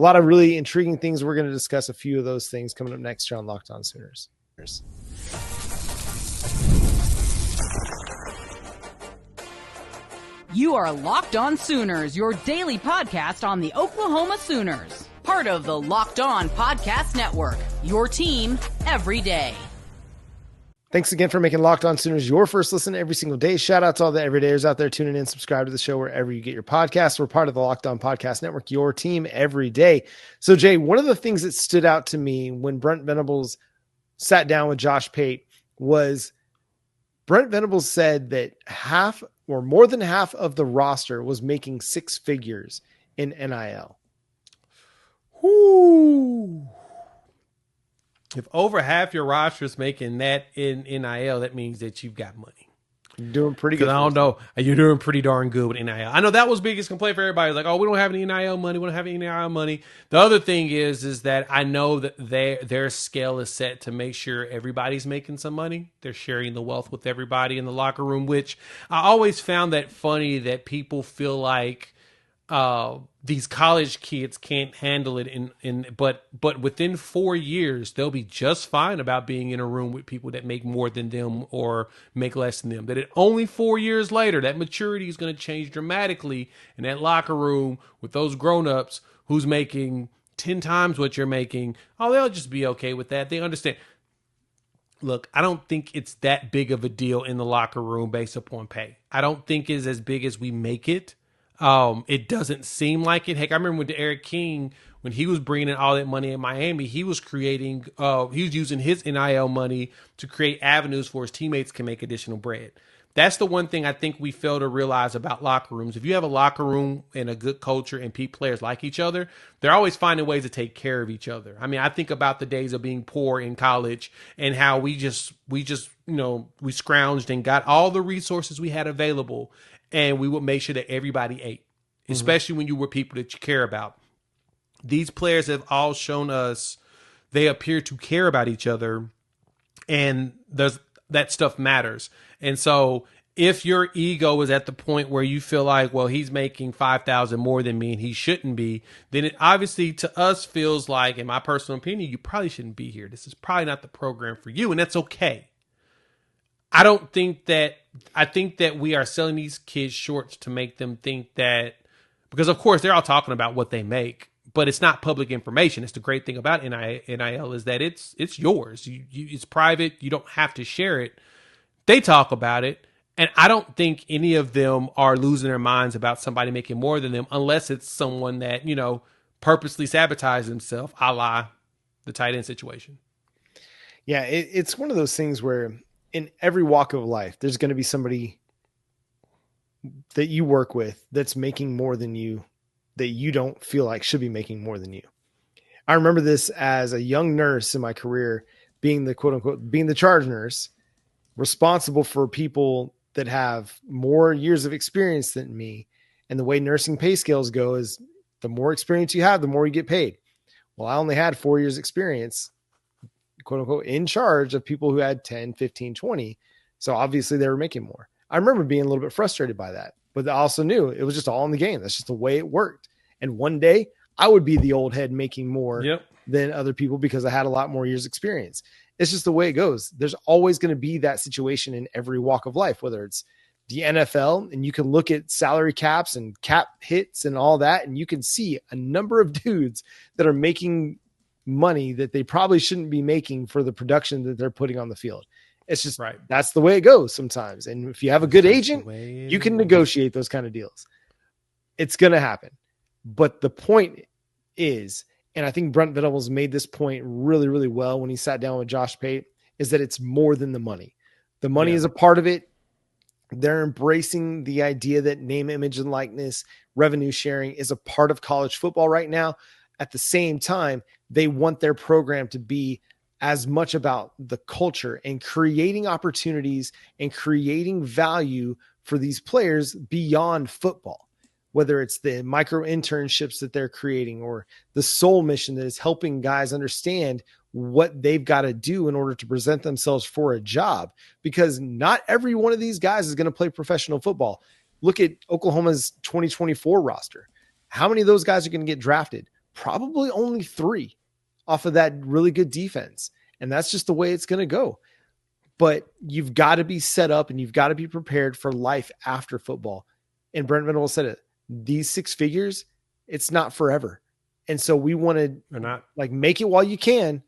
A lot of really intriguing things. We're going to discuss a few of those things coming up next year on Locked On Sooners. You are Locked On Sooners, your daily podcast on the Oklahoma Sooners. Part of the Locked On Podcast Network, your team every day. Thanks again for making Locked On Sooners your first listen every single day. Shout out to all the everydayers out there tuning in. Subscribe to the show wherever you get your podcasts. We're part of the Locked On Podcast Network, your team every day. So, Jay, one of the things that stood out to me when Brent Venables sat down with Josh Pate was Brent Venables said that half or more than half of the roster was making six figures in NIL. Whoo. If over half your roster is making that in NIL, that means that you've got money. You're doing pretty good. I don't know. You're doing pretty darn good with NIL. I know that was biggest complaint for everybody. Like, oh, we don't have any NIL money. We don't have any NIL money. The other thing is that I know that their scale is set to make sure everybody's making some money. They're sharing the wealth with everybody in the locker room, which I always found that funny that people feel like these college kids can't handle it but within 4 years they'll be just fine about being in a room with people that make more than them or make less than them. That only 4 years later that maturity is going to change dramatically in that locker room with those grown-ups who's making 10 times what you're making. Oh, they'll just be okay with that. They understand. Look, I don't think it's that big of a deal in the locker room based upon pay. I don't think it's as big as we make it. It doesn't seem like it. Heck, I remember with Eric King, when he was bringing in all that money in Miami, he was creating, he was using his NIL money to create avenues for his teammates to make additional bread. That's the one thing I think we fail to realize about locker rooms. If you have a locker room and a good culture and players like each other, they're always finding ways to take care of each other. I mean, I think about the days of being poor in college and how we just, we scrounged and got all the resources we had available. And we would make sure that everybody ate, especially when you were people that you care about. These players have all shown us they appear to care about each other, and that stuff matters. And so if your ego is at the point where you feel like, well, he's making $5,000 more than me and he shouldn't be, then it obviously to us feels like, in my personal opinion, you probably shouldn't be here. This is probably not the program for you, and that's okay. I think that we are selling these kids shorts to make them think that, because of course they're all talking about what they make, but it's not public information. It's the great thing about NIL is that it's yours. It's private. You don't have to share it. They talk about it. And I don't think any of them are losing their minds about somebody making more than them, unless it's someone that, purposely sabotages himself, a la the tight end situation. Yeah. It's one of those things where, in every walk of life, there's going to be somebody that you work with that's making more than you, that you don't feel like should be making more than you. I remember this as a young nurse in my career, being the quote unquote, being the charge nurse, responsible for people that have more years of experience than me. And the way nursing pay scales go is the more experience you have, the more you get paid. Well, I only had 4 years experience, quote unquote, in charge of people who had 10, 15, 20. So obviously they were making more. I remember being a little bit frustrated by that, but I also knew it was just all in the game. That's just the way it worked. And one day I would be the old head making more than other people because I had a lot more years experience. It's just the way it goes. There's always going to be that situation in every walk of life, whether it's the NFL, and you can look at salary caps and cap hits and all that, and you can see a number of dudes that are making money that they probably shouldn't be making for the production that they're putting on the field. It's just right. That's the way it goes sometimes. And if you have a good agent, you can negotiate those kind of deals. It's going to happen. But the point is, and I think Brent Venables made this point really, really well when he sat down with Josh Pate, is that it's more than the money. The money is a part of it. They're embracing the idea that name, image, and likeness, revenue sharing is a part of college football right now. At the same time, they want their program to be as much about the culture and creating opportunities and creating value for these players beyond football, whether it's the micro internships that they're creating or the soul mission that is helping guys understand what they've got to do in order to present themselves for a job, because not every one of these guys is going to play professional football. Look at Oklahoma's 2024 roster. How many of those guys are going to get drafted? probably only 3 off of that really good defense. And that's just the way it's going to go. But you've got to be set up and you've got to be prepared for life after football. And Brent Venables said it, these 6 figures, it's not forever. And so we want to like make it while you can,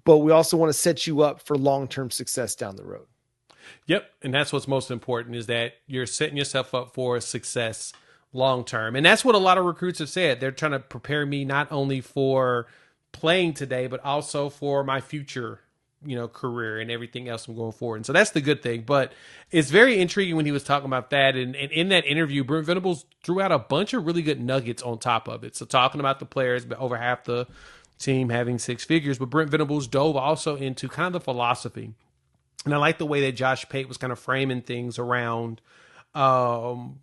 but we also want to set you up for long-term success down the road. Yep. And that's what's most important, is that you're setting yourself up for success long-term. And that's what a lot of recruits have said. They're trying to prepare me not only for playing today, but also for my future, career and everything else I'm going forward. And so that's the good thing. But it's very intriguing when he was talking about that. And in that interview, Brent Venables threw out a bunch of really good nuggets on top of it. So talking about the players, but over half the team having 6 figures, but Brent Venables dove also into kind of the philosophy. And I like the way that Josh Pate was kind of framing things around, coming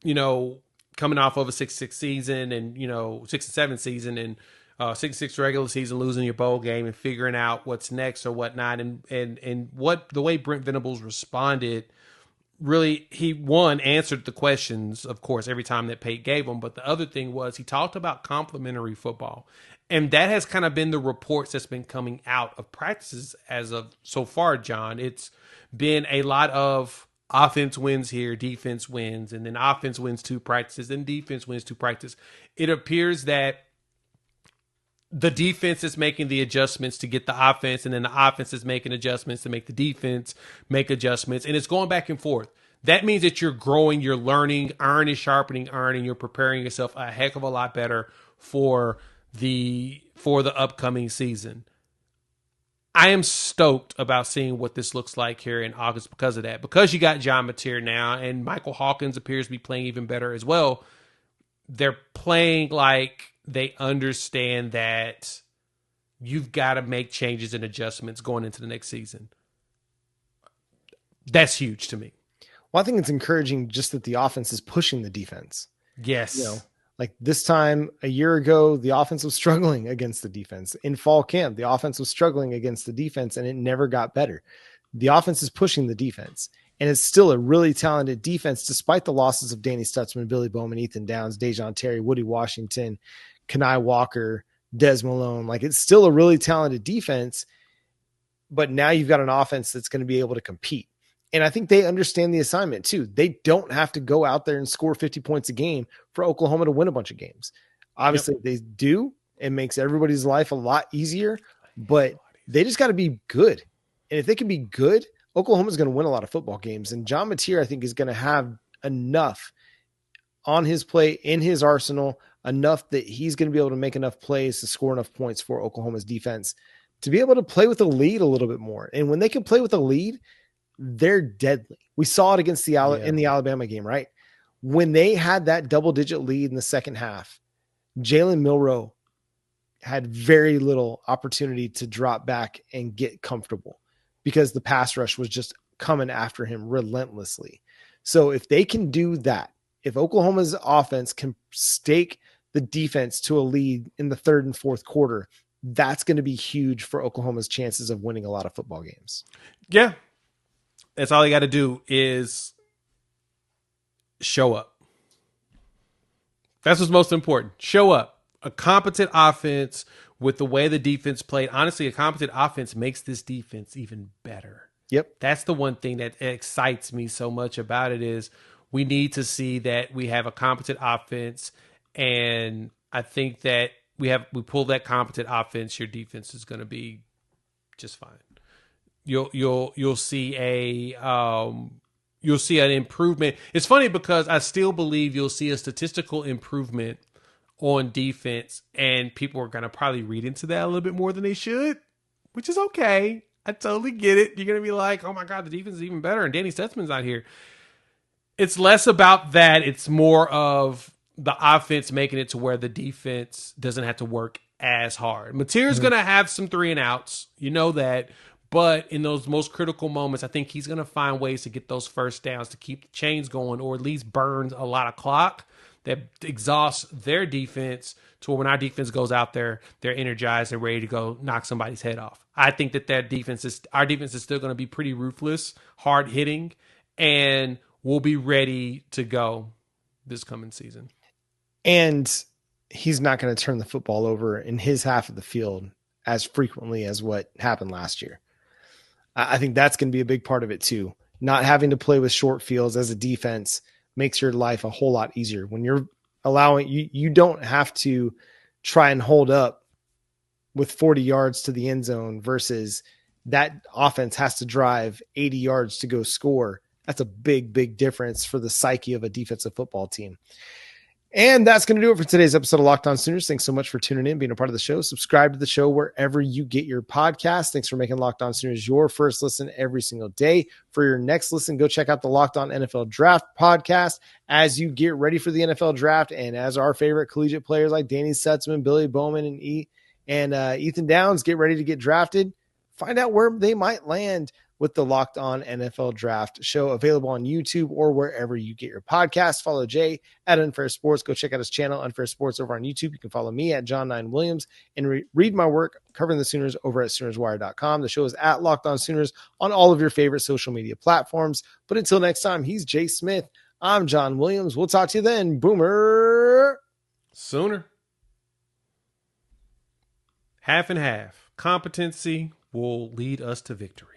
off of a 6-6 season and, 6-7 season and 6-6 regular season, losing your bowl game and figuring out what's next or whatnot. And what the way Brent Venables responded, really, he answered the questions, of course, every time that Pate gave them. But the other thing was he talked about complementary football. And that has kind of been the reports that's been coming out of practices as of so far, John. It's been a lot of offense wins here, defense wins, and then offense wins 2 practices, then defense wins 2 practices. It appears that the defense is making the adjustments to get the offense, and then the offense is making adjustments to make the defense make adjustments, and it's going back and forth. That means that you're growing, you're learning, iron is sharpening iron, and you're preparing yourself a heck of a lot better for the upcoming season. I am stoked about seeing what this looks like here in August because of that. Because you got John Mateer now, and Michael Hawkins appears to be playing even better as well. They're playing like they understand that you've got to make changes and adjustments going into the next season. That's huge to me. Well, I think it's encouraging just that the offense is pushing the defense. Yes. Like this time a year ago, the offense was struggling against the defense. In fall camp, the offense was struggling against the defense, and it never got better. The offense is pushing the defense, and it's still a really talented defense, despite the losses of Danny Stutzman, Billy Bowman, Ethan Downs, Dejon Terry, Woody Washington, Kenai Walker, Des Malone. Like, it's still a really talented defense, but now you've got an offense that's going to be able to compete. And I think they understand the assignment too. They don't have to go out there and score 50 points a game for Oklahoma to win a bunch of games. Obviously, They do. It makes everybody's life a lot easier, but they just got to be good. And if they can be good, Oklahoma's going to win a lot of football games. And John Mateer, I think, is going to have enough on his plate, in his arsenal, enough that he's going to be able to make enough plays to score enough points for Oklahoma's defense to be able to play with a lead a little bit more. And when they can play with a lead, they're deadly. We saw it against in the Alabama game, right? When they had that double-digit lead in the second half, Jalen Milroe had very little opportunity to drop back and get comfortable because the pass rush was just coming after him relentlessly. So if they can do that, if Oklahoma's offense can stake the defense to a lead in the third and fourth quarter, that's going to be huge for Oklahoma's chances of winning a lot of football games. Yeah. That's all you got to do is show up. That's what's most important. Show up. A competent offense with the way the defense played. Honestly, a competent offense makes this defense even better. Yep. That's the one thing that excites me so much about it is we need to see that we have a competent offense, and I think that we pull that competent offense, your defense is going to be just fine. You'll see an improvement. It's funny because I still believe you'll see a statistical improvement on defense, and people are going to probably read into that a little bit more than they should, which is okay. I totally get it. You're going to be like, oh my God, the defense is even better, and Danny Stutzman's out here. It's less about that. It's more of the offense making it to where the defense doesn't have to work as hard. Mateer's going to have some 3 and outs. You know that. But in those most critical moments, I think he's going to find ways to get those first downs to keep the chains going, or at least burn a lot of clock that exhausts their defense to where when our defense goes out there, they're energized and ready to go knock somebody's head off. I think that our defense is still going to be pretty ruthless, hard hitting, and we'll be ready to go this coming season. And he's not going to turn the football over in his half of the field as frequently as what happened last year. I think that's going to be a big part of it too. Not having to play with short fields as a defense makes your life a whole lot easier. When you're allowing, you don't have to try and hold up with 40 yards to the end zone versus that offense has to drive 80 yards to go score. That's a big, big difference for the psyche of a defensive football team. And that's going to do it for today's episode of Locked On Sooners. Thanks so much for tuning in, being a part of the show. Subscribe to the show wherever you get your podcast. Thanks for making Locked On Sooners your first listen every single day. For your next listen, go check out the Locked On NFL Draft podcast as you get ready for the NFL Draft. And as our favorite collegiate players like Danny Sutzman, Billy Bowman, and Ethan Downs get ready to get drafted, find out where they might land with the Locked On NFL Draft show, available on YouTube or wherever you get your podcast. Follow Jay at Unfair Sports. Go check out his channel, Unfair Sports, over on YouTube. You can follow me at John9Williams and read my work covering the Sooners over at SoonersWire.com. The show is at Locked On Sooners on all of your favorite social media platforms. But until next time, he's Jay Smith. I'm John Williams. We'll talk to you then. Boomer. Sooner. Half and half. Competency will lead us to victory.